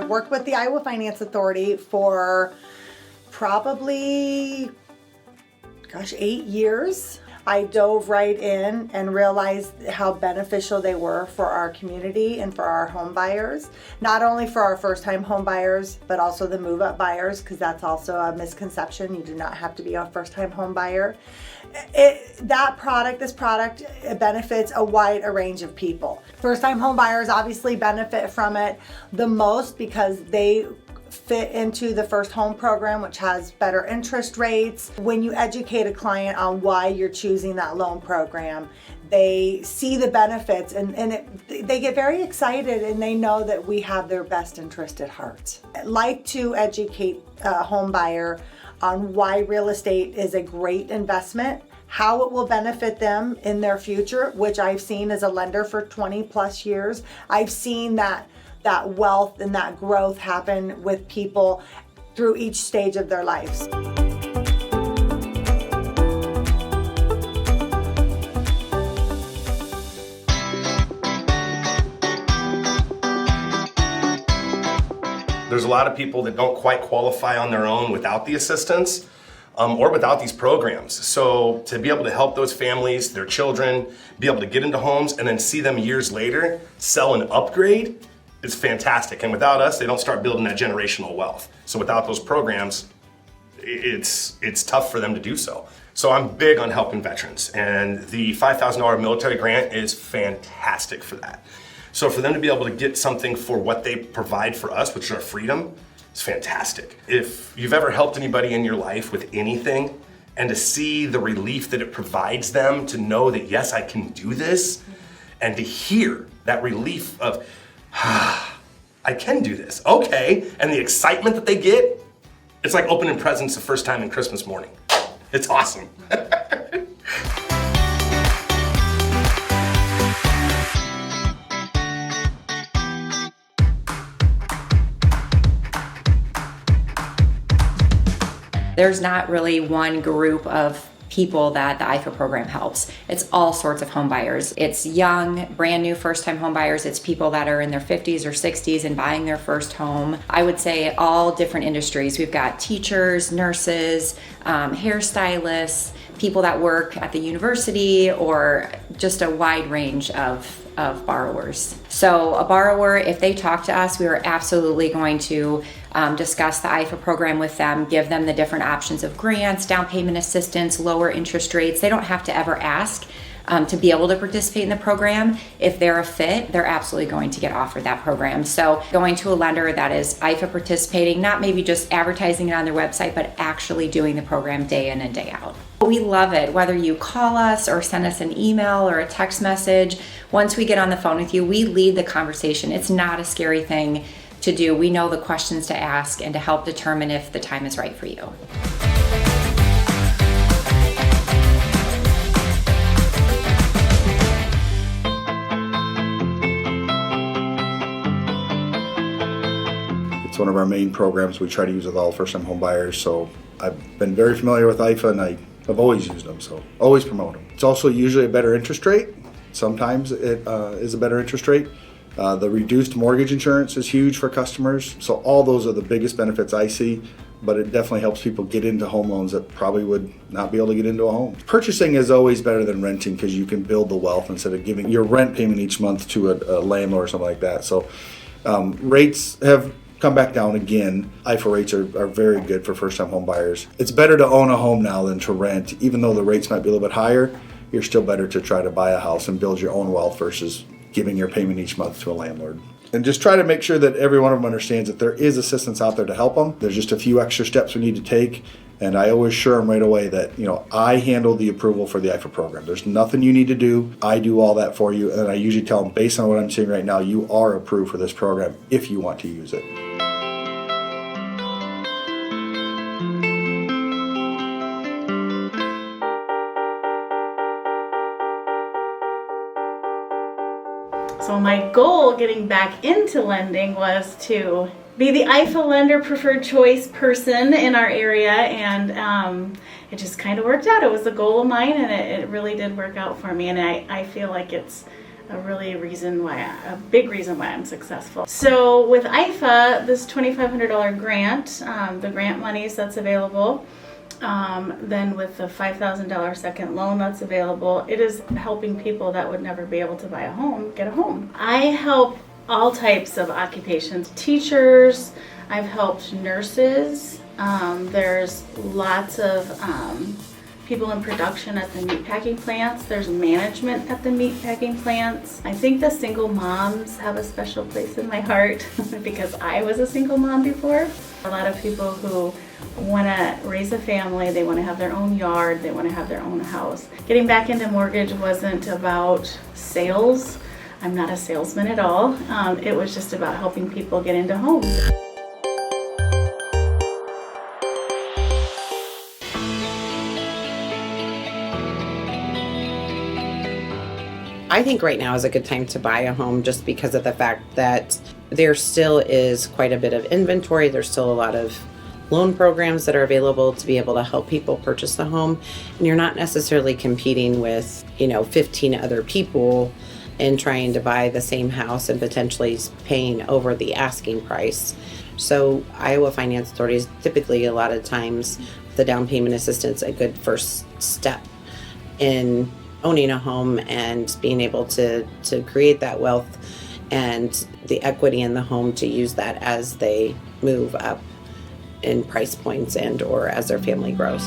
worked with the Iowa Finance Authority for probably, 8 years. I dove right in and realized how beneficial they were for our community and for our home buyers. Not only for our first-time home buyers, but also the move-up buyers, because that's also a misconception. You do not have to be a first-time home buyer. This product benefits a wide range of people. First-time home buyers obviously benefit from it the most because they fit into the first home program, which has better interest rates. When you educate a client on why you're choosing that loan program, they see the benefits and they get very excited, and they know that we have their best interest at heart. I'd like to educate a home buyer on why real estate is a great investment, how it will benefit them in their future, which I've seen as a lender for 20 plus years. I've seen that wealth and that growth happen with people through each stage of their lives. There's a lot of people that don't quite qualify on their own without the assistance or without these programs. So to be able to help those families, their children, be able to get into homes and then see them years later sell and upgrade, it's fantastic. And without us, they don't start building that generational wealth. So without those programs, it's tough for them to do so. So I'm big on helping veterans, and the $5,000 military grant is fantastic for that. So for them to be able to get something for what they provide for us, which is our freedom, is fantastic. If you've ever helped anybody in your life with anything, and to see the relief that it provides them to know that, yes, I can do this, and to hear that relief of, I can do this, okay, and the excitement that they get, it's like opening presents the first time in Christmas morning. It's awesome. There's not really one group of people that the IFA program helps. It's all sorts of home buyers. It's young, brand new first-time home buyers. It's people that are in their 50s or 60s and buying their first home. I would say all different industries. We've got teachers, nurses, hairstylists, people that work at the university, or just a wide range of borrowers. So a borrower, if they talk to us, we are absolutely going to discuss the IFA program with them, give them the different options of grants, down payment assistance, lower interest rates. They don't have to ever ask to be able to participate in the program. If they're a fit, they're absolutely going to get offered that program. So going to a lender that is IFA participating, not maybe just advertising it on their website, but actually doing the program day in and day out. We love it, whether you call us or send us an email or a text message. Once we get on the phone with you, we lead the conversation. It's not a scary thing to do. We know the questions to ask and to help determine if the time is right for you. It's one of our main programs we try to use with all first-time home buyers, so I've been very familiar with IFA and I've always used them, so always promote them. It's also usually a better interest rate. Sometimes it is a better interest rate. The reduced mortgage insurance is huge for customers, so all those are the biggest benefits I see, but it definitely helps people get into home loans that probably would not be able to get into a home. Purchasing is always better than renting because you can build the wealth instead of giving your rent payment each month to a landlord or something like that. So rates have come back down again. IFA rates are very good for first-time home buyers. It's better to own a home now than to rent. Even though the rates might be a little bit higher, you're still better to try to buy a house and build your own wealth versus giving your payment each month to a landlord. And just try to make sure that every one of them understands that there is assistance out there to help them. There's just a few extra steps we need to take. And I always assure them right away that, I handle the approval for the IFA program. There's nothing you need to do. I do all that for you. And I usually tell them, based on what I'm saying right now, you are approved for this program if you want to use it. So my goal getting back into lending was to be the IFA lender preferred choice person in our area, and it just kind of worked out. It was a goal of mine, and it really did work out for me, and I feel like it's a big reason why I'm successful. So with IFA, this $2,500 grant, the grant monies that's available, then with the $5,000 second loan that's available, it is helping people that would never be able to buy a home get a home. I help all types of occupations, teachers, I've helped nurses, there's lots of people in production at the meatpacking plants. There's management at the meatpacking plants. I think the single moms have a special place in my heart because I was a single mom before. A lot of people who want to raise a family, they want to have their own yard, they want to have their own house. Getting back into mortgage wasn't about sales. I'm not a salesman at all. It was just about helping people get into homes. I think right now is a good time to buy a home just because of the fact that there still is quite a bit of inventory. There's still a lot of loan programs that are available to be able to help people purchase a home. And you're not necessarily competing with, 15 other people and trying to buy the same house and potentially paying over the asking price. So Iowa Finance Authority is typically a lot of times the down payment assistance a good first step in owning a home and being able to create that wealth and the equity in the home to use that as they move up in price points and or as their family grows.